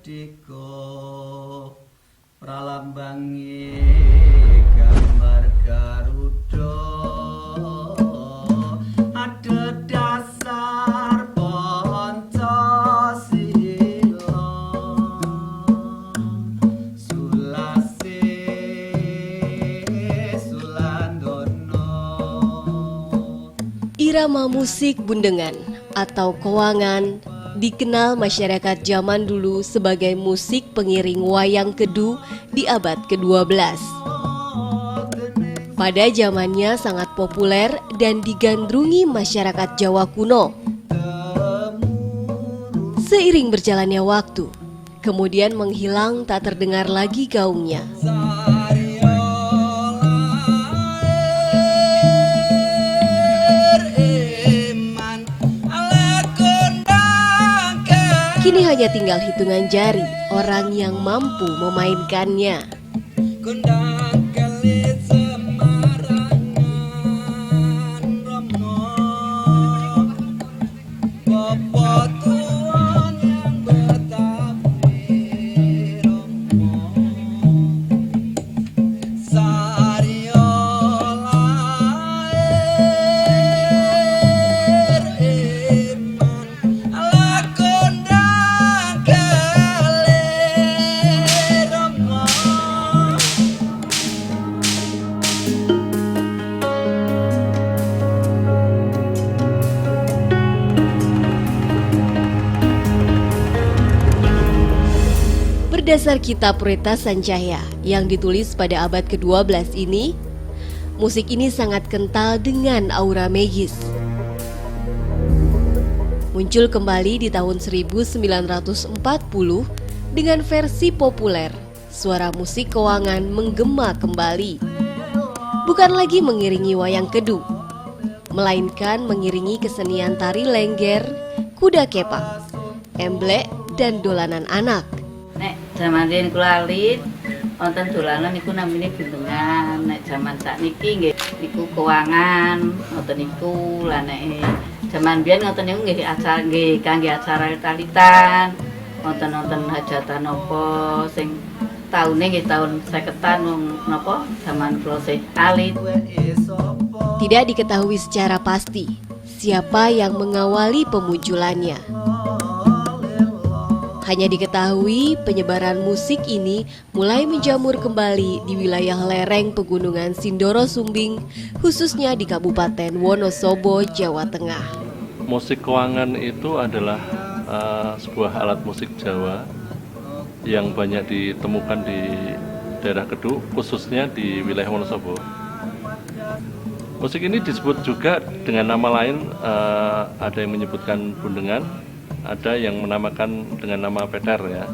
merdeka pralambange gambar Garuda ada dasar Pancasila sulase sulandono. Irama musik bundengan atau kowangan dikenal masyarakat zaman dulu sebagai musik pengiring wayang kedu di abad ke-12. Pada zamannya sangat populer dan digandrungi masyarakat Jawa kuno. Seiring berjalannya waktu, kemudian menghilang tak terdengar lagi gaungnya. Kini hanya tinggal hitungan jari orang yang mampu memainkannya. Berdasar kitab Reta Sancaya yang ditulis pada abad ke-12 ini, musik ini sangat kental dengan aura magis. Muncul kembali di tahun 1940 dengan versi populer, suara musik kowangan menggema kembali. Bukan lagi mengiringi wayang kedu, melainkan mengiringi kesenian tari lengger, kuda kepang, emblek, dan dolanan anak. Nek jaman riyen kula alit wonten dolanan niku namine bundengan. Nek jaman sakniki nggih niku kowangan ngoten niku. Lah nek jaman biyen ngoten niku nggih acara nggih kangge acara talitan. Wonten-wonten hajatan napa sing taune nggih taun 50-an napa jaman kula sih alit. Tidak diketahui secara pasti siapa yang mengawali pemunculannya. Hanya diketahui penyebaran musik ini mulai menjamur kembali di wilayah lereng pegunungan Sindoro Sumbing, khususnya di Kabupaten Wonosobo, Jawa Tengah. Musik kowangan itu adalah sebuah alat musik Jawa yang banyak ditemukan di daerah Kedu, khususnya di wilayah Wonosobo. Musik ini disebut juga dengan nama lain, ada yang menyebutkan bundengan, ada yang menamakan dengan nama peter ya.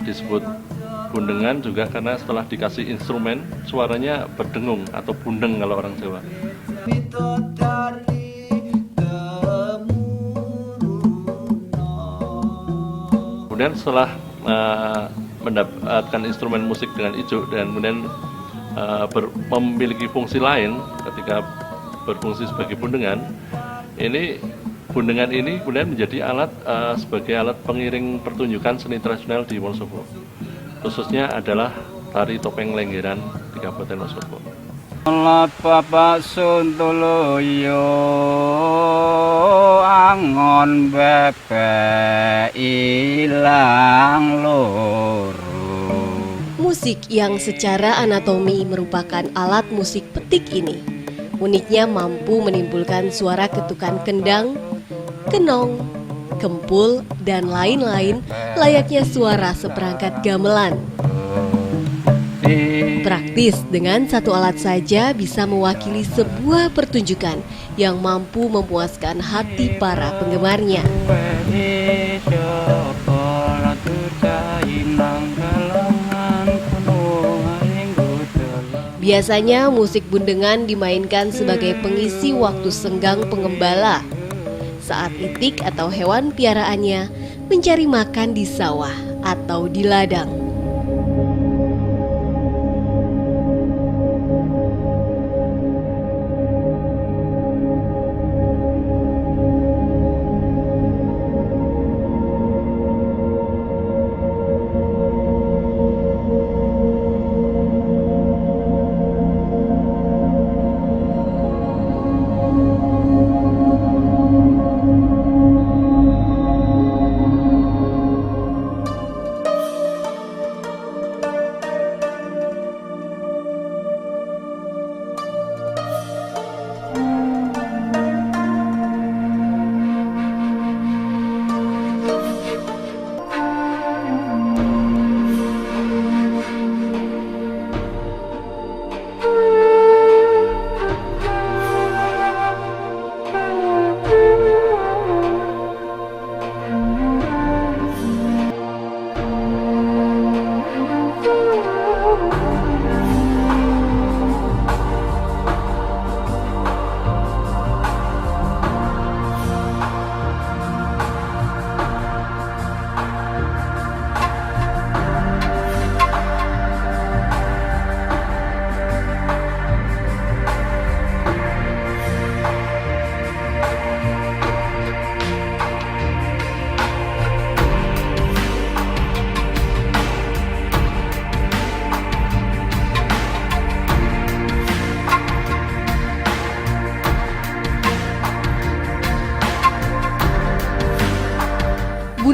Disebut bundengan juga karena setelah dikasih instrumen suaranya berdengung atau bundeng kalau orang Jawa. Kemudian setelah mendapatkan instrumen musik dengan ijuk dan kemudian memiliki fungsi lain ketika berfungsi sebagai bundengan, bundengan ini kemudian menjadi alat sebagai alat pengiring pertunjukan seni tradisional di Wonosobo. Khususnya adalah tari topeng lenggeran di Kabupaten Wonosobo. Bapak Suntoloyo angon bebek ilang loro. Musik yang secara anatomi merupakan alat musik petik ini uniknya mampu menimbulkan suara ketukan kendang, kenong, kempul, dan lain-lain layaknya suara seperangkat gamelan. Praktis, dengan satu alat saja bisa mewakili sebuah pertunjukan yang mampu memuaskan hati para penggemarnya. Biasanya musik bundengan dimainkan sebagai pengisi waktu senggang pengembala saat itik atau hewan piaraannya mencari makan di sawah atau di ladang.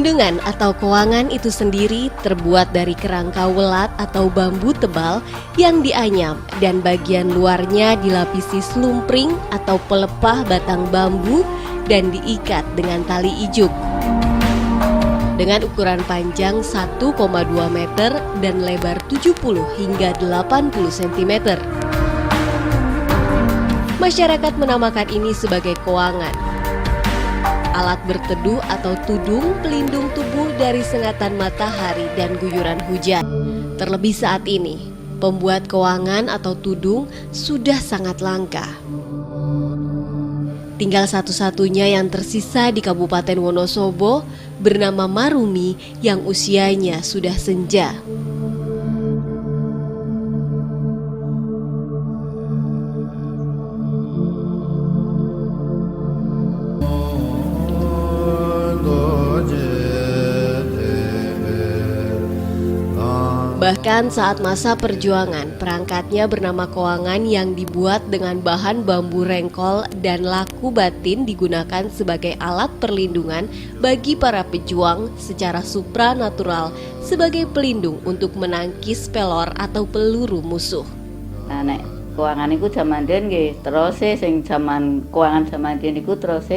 Bundengan atau kowangan itu sendiri terbuat dari kerangka welat atau bambu tebal yang dianyam dan bagian luarnya dilapisi slumpring atau pelepah batang bambu dan diikat dengan tali ijuk. Dengan ukuran panjang 1,2 meter dan lebar 70 hingga 80 cm. Masyarakat menamakan ini sebagai kowangan. Alat berteduh atau tudung pelindung tubuh dari sengatan matahari dan guyuran hujan. Terlebih saat ini, pembuat kowangan atau tudung sudah sangat langka. Tinggal satu-satunya yang tersisa di Kabupaten Wonosobo bernama Marumi yang usianya sudah senja. Bahkan saat masa perjuangan, perangkatnya bernama kowangan yang dibuat dengan bahan bambu rengkol dan laku batin digunakan sebagai alat perlindungan bagi para pejuang secara supranatural sebagai pelindung untuk menangkis pelor atau peluru musuh. Nah, nek kowangan iku jaman den nggih, terus sing jaman kowangan jaman den iku terus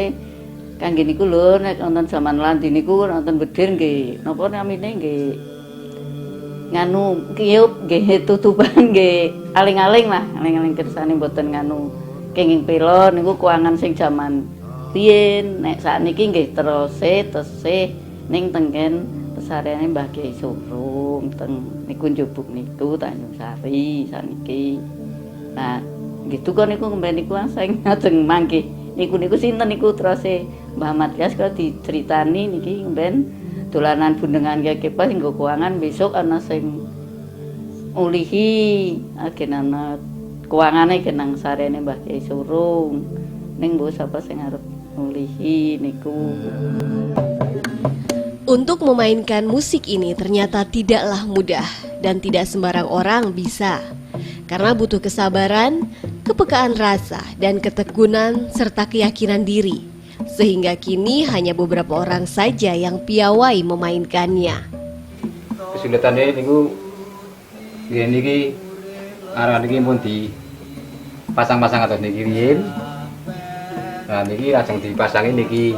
kangge niku lho nek wonten jaman landi niku wonten bedir nggih. Napa namine nggih nganu kiyup nggih tutupan nggih aling-aling lah, aling-aling kersane mboten nganu kenging pelor niku kowangan sing jaman riyin. Nek sakniki nggih terose ning tenggen pesarene Mbah Kyai Surung teng niku njupuk niku Tanjung Sari sakniki. Nah, gitu kok niku kembali niku sing ngajeng mangke. Niku sinten niku terose Mbah Matias kalau diceritani niki mben dolanan bundengan kaya kepas nggo kowangan besok ana sing ulihi agenana kowangane genang sarene Mbah Kyai Surung ning mbok sapa sing arep ulihi niku. Untuk memainkan musik ini ternyata tidaklah mudah dan tidak sembarang orang bisa. Karena butuh kesabaran, kepekaan rasa, dan ketekunan serta keyakinan diri. Sehingga kini hanya beberapa orang saja yang piawai memainkannya. Kesulitannya niku niki arah niki pun di pasang-pasang atas niki riyin. Nah niki lajeng dipasangin niki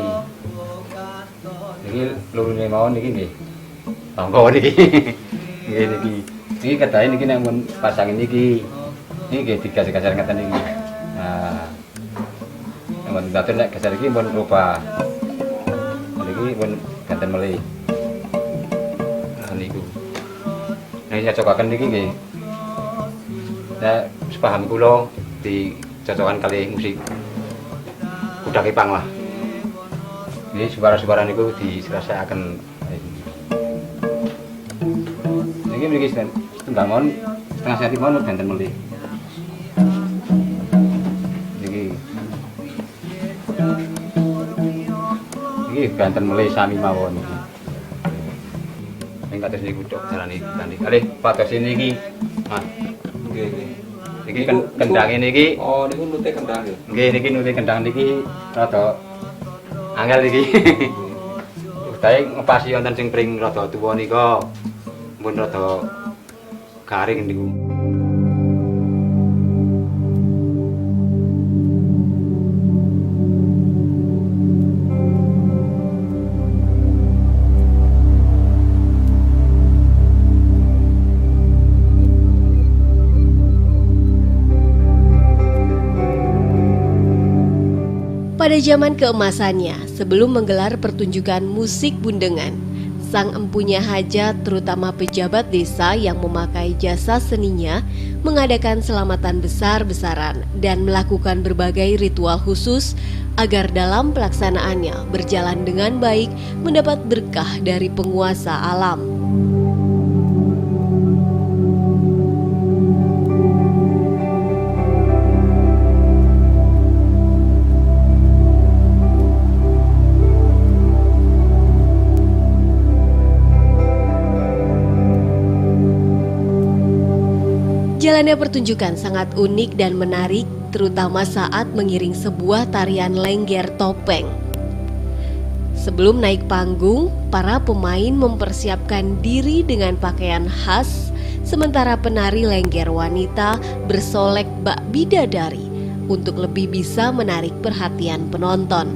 lurune mawon niki nggih. Tangga niki. Nggih niki. Niki kedahe niki nek mun pasangin niki nggih digas-gasan ngaten niki. Nah mun daten nek geser iki mun rubah. Niki mun ganten melih. Nah niku. Nek cocokaken niki nggih. Nek sepaham kula dicocokan kali musik kuda kepang lah. Ini suara-suara niku diserasaken. Niki mriki setengah mon, setengah senti mon ganten melih. Iki ganten melih sami mawon iki. Ning kados niku tok jalane tanding. Kalih pados niki. Mas. Nggih. Iki kendange niki. Oh, niku nute kendang nggih. Nggih, niki nute kendang niki rada angel niki. Ustahe ngepasi wonten sing pring rada tuwa nika. Mun rada garing niku. Pada zaman keemasannya, sebelum menggelar pertunjukan musik bundengan, sang empunya hajat terutama pejabat desa yang memakai jasa seninya mengadakan selamatan besar-besaran dan melakukan berbagai ritual khusus agar dalam pelaksanaannya berjalan dengan baik mendapat berkah dari penguasa alam. Jalannya pertunjukan sangat unik dan menarik, terutama saat mengiring sebuah tarian lengger topeng. Sebelum naik panggung, para pemain mempersiapkan diri dengan pakaian khas, sementara penari lengger wanita bersolek bak bidadari untuk lebih bisa menarik perhatian penonton.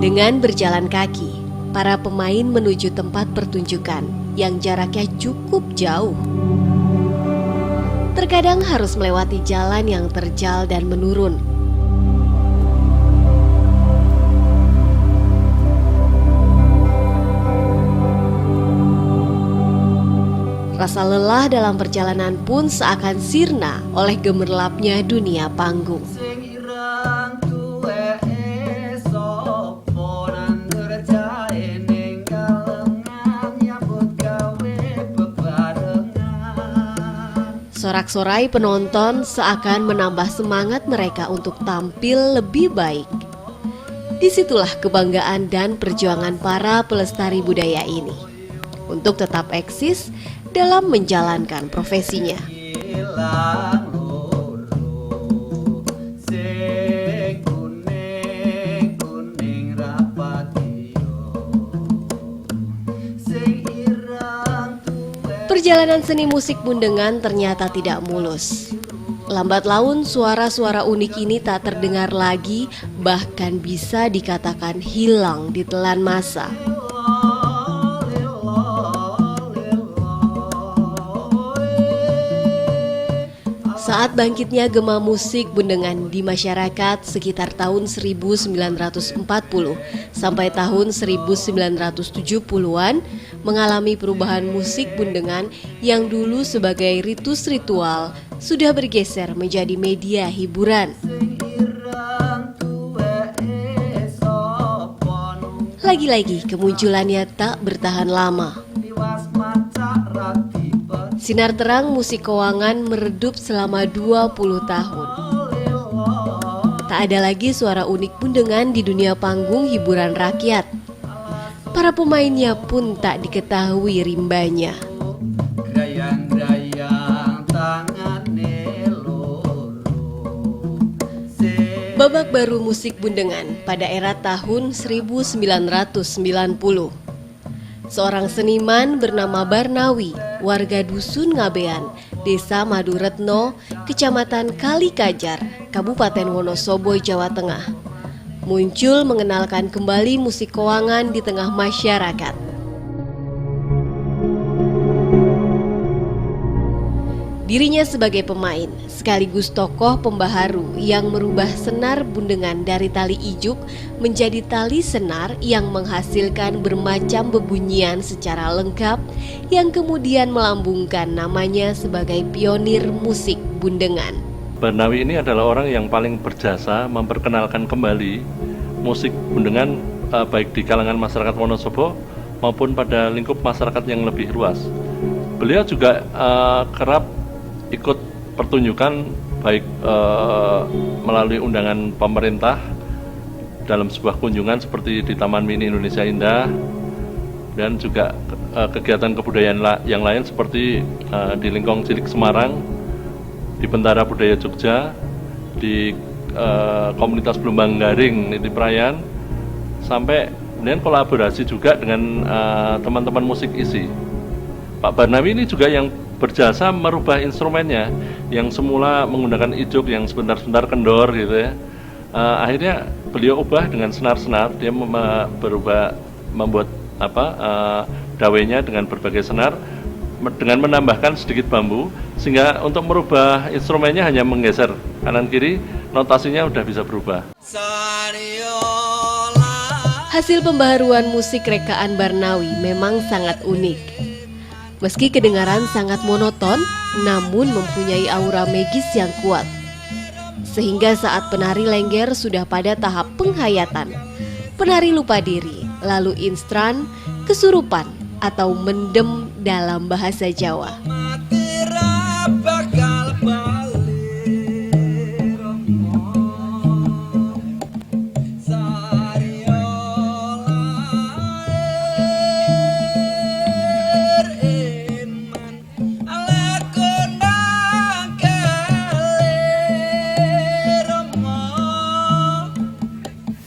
Dengan berjalan kaki, para pemain menuju tempat pertunjukan yang jaraknya cukup jauh. Terkadang harus melewati jalan yang terjal dan menurun. Rasa lelah dalam perjalanan pun seakan sirna oleh gemerlapnya dunia panggung. Sing ireng tuweke sapa nandur jae ning kalengan nyambut gawe bebarengan. Sorak-sorai penonton seakan menambah semangat mereka untuk tampil lebih baik. Disitulah kebanggaan dan perjuangan para pelestari budaya ini untuk tetap eksis dalam menjalankan profesinya. Ilang loro sing kuning rapatio sing ireng tuweke. Perjalanan seni musik Bundengan ternyata tidak mulus. Lambat laun suara-suara unik ini tak terdengar lagi, bahkan bisa dikatakan hilang ditelan masa. Saat bangkitnya gema musik Bundengan di masyarakat sekitar tahun 1940 sampai tahun 1970-an mengalami perubahan musik Bundengan yang dulu sebagai ritus ritual sudah bergeser menjadi media hiburan. Lagi-lagi kemunculannya tak bertahan lama. Sinar terang musik Kewangan meredup selama 20 tahun. Tak ada lagi suara unik Bundengan di dunia panggung hiburan rakyat. Para pemainnya pun tak diketahui rimbanya. Grayang-grayang tangane loro. Babak baru musik Bundengan pada era tahun 1990. Seorang seniman bernama Barnawi, warga Dusun Ngabean, Desa Maduretno, Kecamatan Kalikajar, Kabupaten Wonosobo, Jawa Tengah, muncul mengenalkan kembali musik Kewangan di tengah masyarakat. Dirinya sebagai pemain, sekaligus tokoh pembaharu yang merubah senar Bundengan dari tali ijuk menjadi tali senar yang menghasilkan bermacam bebunyian secara lengkap yang kemudian melambungkan namanya sebagai pionir musik Bundengan. Barnawi ini adalah orang yang paling berjasa memperkenalkan kembali musik Bundengan baik di kalangan masyarakat Wonosobo maupun pada lingkup masyarakat yang lebih luas. Beliau juga kerap ikut pertunjukan baik melalui undangan pemerintah dalam sebuah kunjungan seperti di Taman Mini Indonesia Indah dan juga kegiatan kebudayaan yang lain seperti di Lingkong Cilik Semarang, di Bentara Budaya Jogja, di komunitas Blumbang Garing Niti Prayan, sampai kemudian kolaborasi juga dengan teman-teman musik isi. Pak Barnawi ini juga yang berjasa merubah instrumennya yang semula menggunakan ijuk yang sebentar-sebentar kendor gitu ya. Akhirnya beliau ubah dengan senar-senar, dia membuat dawenya dengan berbagai senar dengan menambahkan sedikit bambu sehingga untuk merubah instrumennya hanya menggeser kanan kiri, notasinya udah bisa berubah. Hasil pembaharuan musik rekaan Barnawi memang sangat unik. Meski kedengaran sangat monoton, namun mempunyai aura magis yang kuat. Sehingga saat penari lengger sudah pada tahap penghayatan, penari lupa diri, lalu instran, kesurupan, atau mendem dalam bahasa Jawa.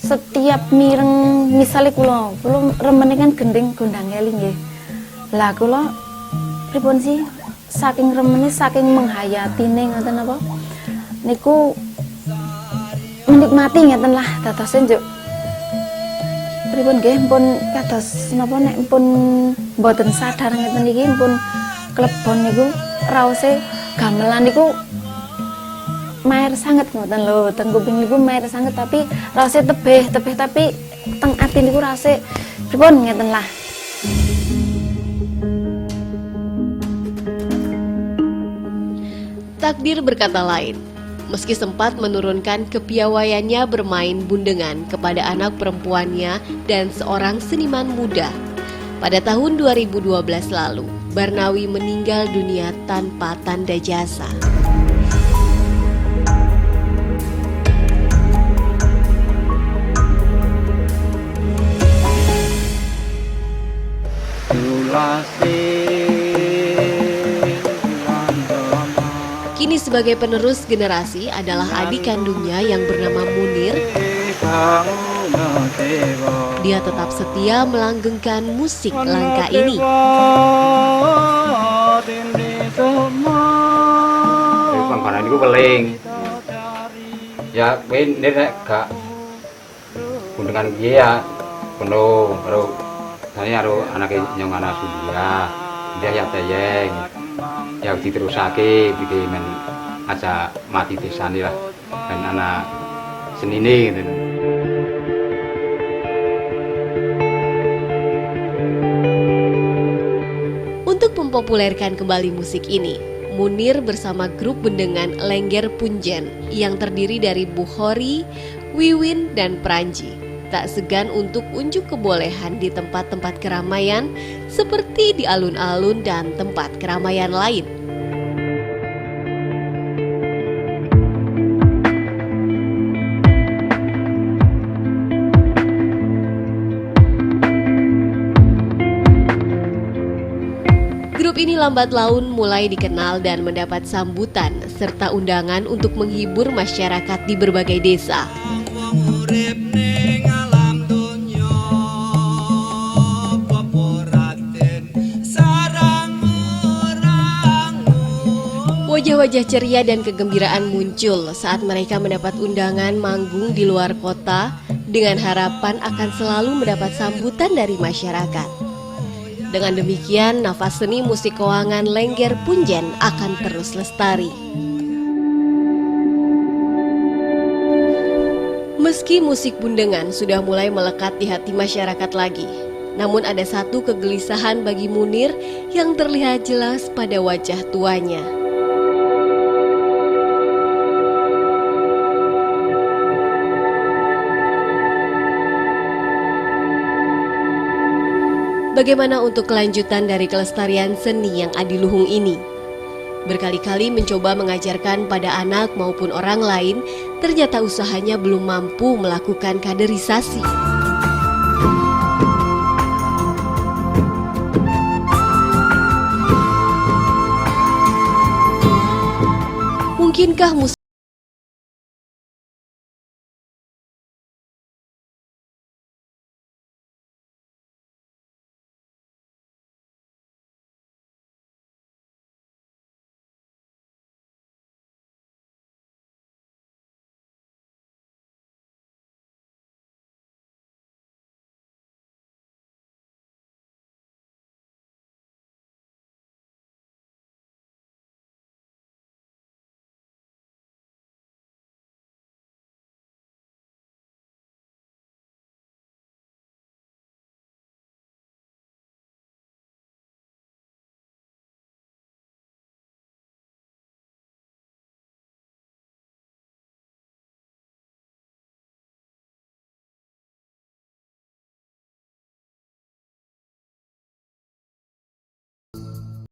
setiap mireng misalnya kula remene kan gending gondang eling nggih. Lah kula pripun sih saking remene saking menghayatine ngoten apa niku menikmati ngeten lah dadose njuk pripun nggih pun kados napa nek pun mboten sadar ngeten iki pun klebon niku raose gamelan niku mair sanget ngoten lho, teng kuping niku mair sanget tapi rase tebih tapi teng ati niku rase pripun ngeten lah. Takdir berkata lain. Meski sempat menurunkan kepiawaiannya bermain bundengan kepada anak perempuannya dan seorang seniman muda, pada tahun 2012 lalu, Barnawi meninggal dunia tanpa tanda jasa. Kini sebagai penerus generasi adalah adik kandungnya yang bernama Munir. Dia tetap setia melanggengkan musik langka ini. Pangkalan itu paling ya ini gak kundengan dia penuh saya harus anak yang anak sudia dia ya tayeng yang diterusake bikin aja mati desa lah dan anak seni ini gitu. Untuk mempopulerkan kembali musik ini, Munir bersama grup bendengan Lengger Punjen yang terdiri dari Bukhori, Wiwin, dan Pranji tak segan untuk unjuk kebolehan di tempat-tempat keramaian seperti di alun-alun dan tempat keramaian lain. Grup ini lambat laun mulai dikenal dan mendapat sambutan serta undangan untuk menghibur masyarakat di berbagai desa. Wajah-wajah ceria dan kegembiraan muncul saat mereka mendapat undangan manggung di luar kota dengan harapan akan selalu mendapat sambutan dari masyarakat. Dengan demikian, nafas seni musik Koangan Lengger Punjen akan terus lestari. Meski musik bundengan sudah mulai melekat di hati masyarakat lagi, namun ada satu kegelisahan bagi Munir yang terlihat jelas pada wajah tuanya. Bagaimana untuk kelanjutan dari kelestarian seni yang adiluhung ini? Berkali-kali mencoba mengajarkan pada anak maupun orang lain, ternyata usahanya belum mampu melakukan kaderisasi. Mungkinkah musik